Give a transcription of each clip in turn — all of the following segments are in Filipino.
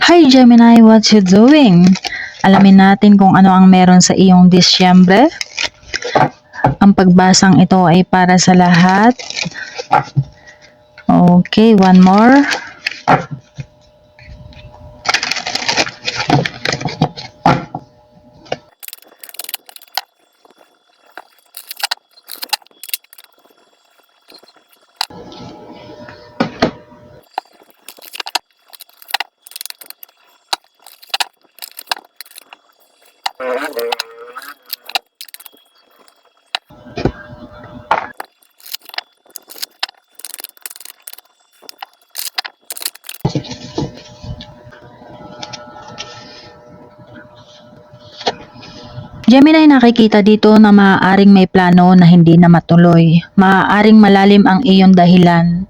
Hi Gemini, what you doing? Alamin natin kung ano ang meron sa iyong Disyembre. Ang pagbasang ito ay para sa lahat. Okay, one more. Gemini, nakikita dito na maaaring may plano na hindi na matuloy. Maaaring malalim ang iyong dahilan.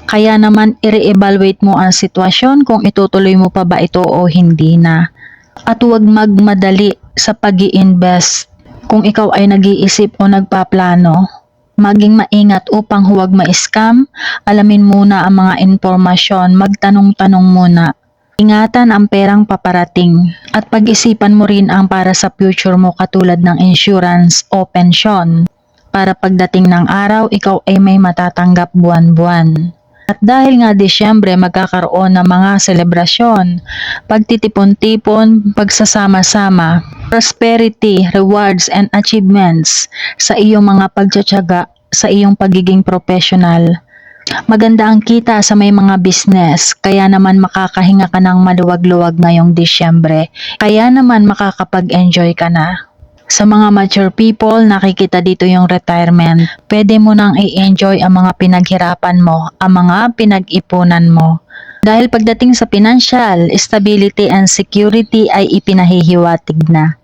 Kaya naman i-re-evaluate mo ang sitwasyon kung itutuloy mo pa ba ito o hindi na. At huwag magmadali sa pag-i-invest. Kung ikaw ay nag-iisip o nagpaplano, maging maingat upang huwag ma-scam. Alamin muna ang mga impormasyon, magtanong-tanong muna. Ingatan ang perang paparating at pag-isipan mo rin ang para sa future mo katulad ng insurance o pensyon para pagdating ng araw ikaw ay may matatanggap buwan-buwan. At dahil nga Disyembre magkakaroon ng mga selebrasyon, pagtitipon-tipon, pagsasama-sama, prosperity, rewards and achievements sa iyong mga pagtsatsaga sa iyong pagiging professional. Maganda ang kita sa may mga business, kaya naman makakahinga ka ng maluwag-luwag ngayong Disyembre, kaya naman makakapag-enjoy ka na. Sa mga mature people, nakikita dito yung retirement. Pwede mo nang i-enjoy ang mga pinaghirapan mo, ang mga pinag-ipunan mo. Dahil pagdating sa financial, stability and security ay ipinahihiwatig na.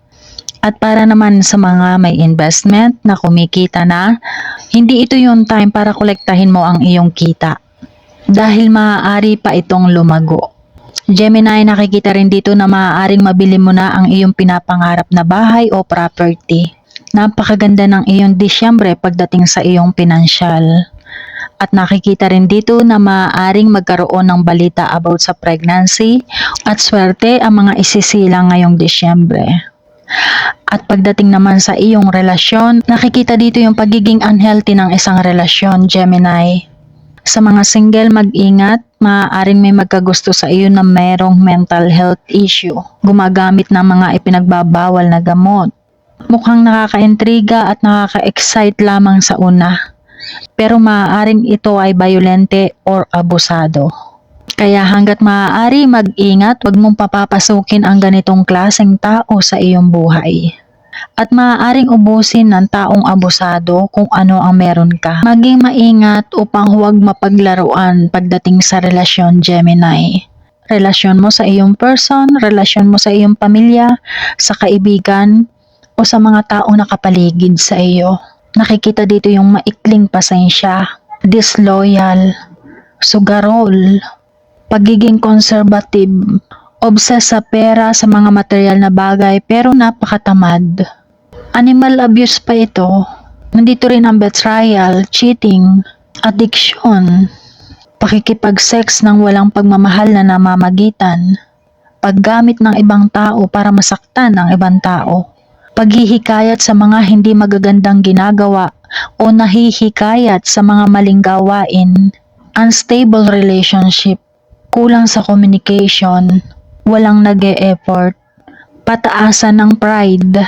At para naman sa mga may investment na kumikita na, hindi ito yung time para kolektahin mo ang iyong kita. Dahil maaari pa itong lumago. Gemini, nakikita rin dito na maaaring mabili mo na ang iyong pinapangarap na bahay o property. Napakaganda ng iyong Disyembre pagdating sa iyong pinansyal. At nakikita rin dito na maaaring magkaroon ng balita about sa pregnancy at swerte ang mga isisilang ngayong Disyembre. At pagdating naman sa iyong relasyon, nakikita dito yung pagiging unhealthy ng isang relasyon, Gemini. Sa mga single, mag-ingat, maaaring may magkagusto sa iyo na mayroong mental health issue, gumagamit ng mga ipinagbabawal na gamot. Mukhang nakaka-intriga at nakaka-excite lamang sa una, pero maaaring ito ay violente or abusado. Kaya hanggat maaari mag-ingat, wag mong papapasukin ang ganitong klaseng tao sa iyong buhay. At maaaring ubusin ng taong abusado kung ano ang meron ka. Maging maingat upang huwag mapaglaruan pagdating sa relasyon, Gemini. Relasyon mo sa iyong person, relasyon mo sa iyong pamilya, sa kaibigan, o sa mga taong nakapaligid sa iyo. Nakikita dito yung maikling pasensya, disloyal, sugarol, pagiging conservative, obsessed sa pera, sa mga material na bagay pero napakatamad. Animal abuse pa ito. Nandito rin ang betrayal, cheating, addiction, pakikipag-sex ng walang pagmamahal na namamagitan, paggamit ng ibang tao para masaktan ang ibang tao, paghihikayat sa mga hindi magagandang ginagawa o nahihikayat sa mga maling gawain, unstable relationship, kulang sa communication, walang nag-e-effort, pataasan ng pride,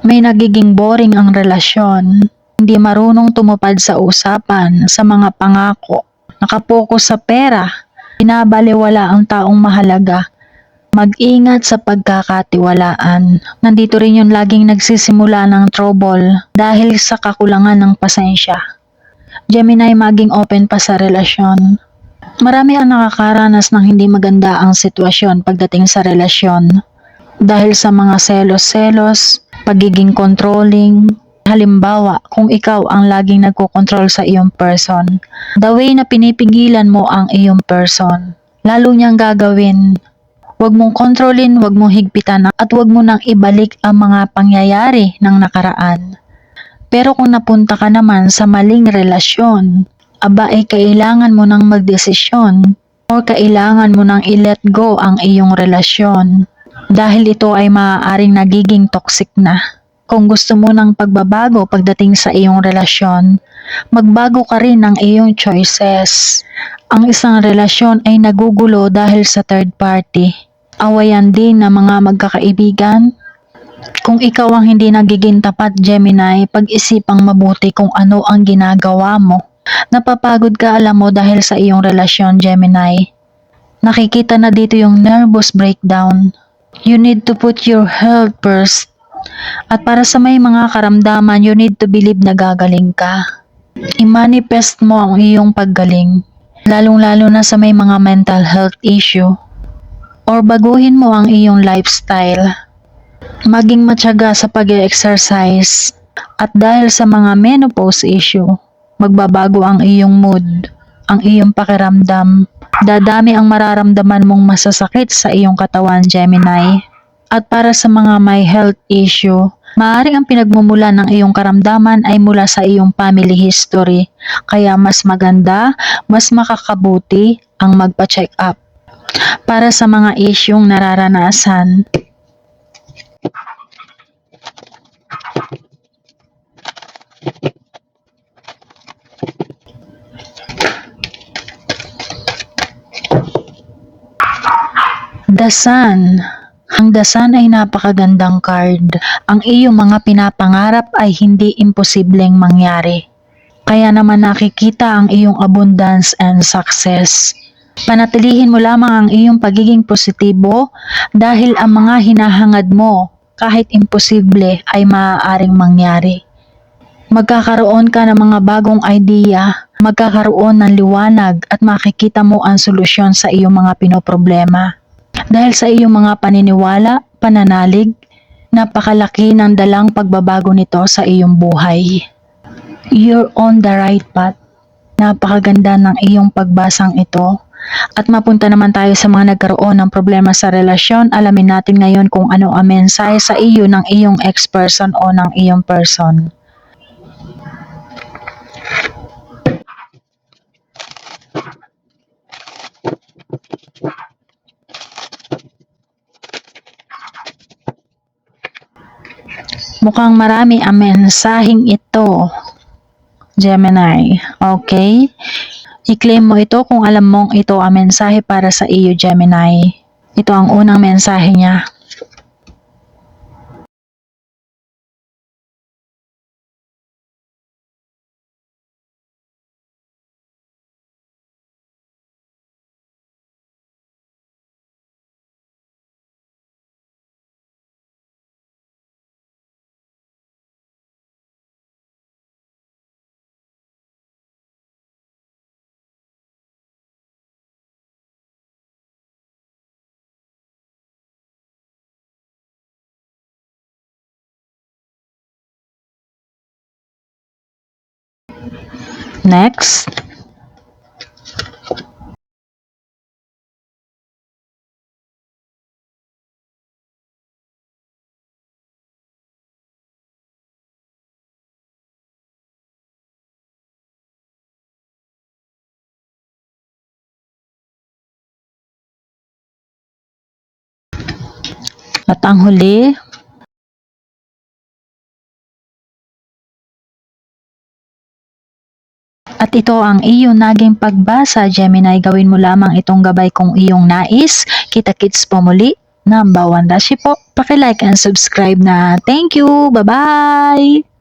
may nagiging boring ang relasyon, hindi marunong tumupad sa usapan, sa mga pangako, nakapokus sa pera, binabaliwala ang taong mahalaga, mag-ingat sa pagkakatiwalaan. Nandito rin yung laging nagsisimula ng trouble dahil sa kakulangan ng pasensya. Gemini, maging open pa sa relasyon. Marami ang nakakaranas ng hindi maganda ang sitwasyon pagdating sa relasyon dahil sa mga selos-selos, pagiging controlling. Halimbawa, kung ikaw ang laging nagkokontrol sa iyong person, the way na pinipigilan mo ang iyong person, lalo niyang gagawin. Huwag mong kontrolin, huwag mong higpitan at huwag mo nang ibalik ang mga pangyayari ng nakaraan. Pero kung napunta ka naman sa maling relasyon, aba ay kailangan mo nang magdesisyon O kailangan mo nang i-let go ang iyong relasyon dahil ito ay maaaring nagiging toxic na. Kung gusto mo ng pagbabago pagdating sa iyong relasyon, magbago ka rin ng iyong choices. Ang isang relasyon ay nagugulo dahil sa third party. Awayan din ng mga magkakaibigan. Kung ikaw ang hindi nagiging tapat, Gemini, pag-isipang mabuti kung ano ang ginagawa mo. Napapagod ka, alam mo, dahil sa iyong relasyon, Gemini. Nakikita na dito yung nervous breakdown. You need to put your health first. At para sa may mga karamdaman, you need to believe na gagaling ka. I-manifest mo ang iyong paggaling, lalong-lalo na sa may mga mental health issue. Or baguhin mo ang iyong lifestyle. Maging matyaga sa pag-exercise. At dahil sa mga menopause issue, magbabago ang iyong mood, ang iyong pakiramdam. Dadami ang mararamdaman mong masasakit sa iyong katawan, Gemini. At para sa mga may health issue, maaaring ang pinagmumulan ng iyong karamdaman ay mula sa iyong family history. Kaya mas maganda, mas makakabuti ang magpa-check up. Para sa mga isyung nararanasan, The Sun. Ang The Sun ay napakagandang card. Ang iyong mga pinapangarap ay hindi imposibleng mangyari. Kaya naman nakikita ang iyong abundance and success. Panatilihin mo lamang ang iyong pagiging positibo dahil ang mga hinahangad mo kahit imposible ay maaaring mangyari. Magkakaroon ka ng mga bagong idea, magkakaroon ng liwanag at makikita mo ang solusyon sa iyong mga pinoproblema. Dahil sa iyong mga paniniwala, pananalig, napakalaki ng dalang pagbabago nito sa iyong buhay. You're on the right path. Napakaganda ng iyong pagbasang ito. At mapunta naman tayo sa mga nagkaroon ng problema sa relasyon. Alamin natin ngayon kung ano ang mensahe sa iyo ng iyong ex-person o ng iyong person. Mukhang marami ang mensaheng ito, Gemini. Okay? I-claim mo ito kung alam mong ito ang mensahe para sa iyo, Gemini. Ito ang unang mensahe niya. Next. At ang huli, at ito ang iyong naging pagbasa, Gemini. Gawin mo lamang itong gabay kung iyong nais. Kita-kits po muli. Number 1 Rashi po. Paki-like and subscribe na. Thank you. Bye-bye.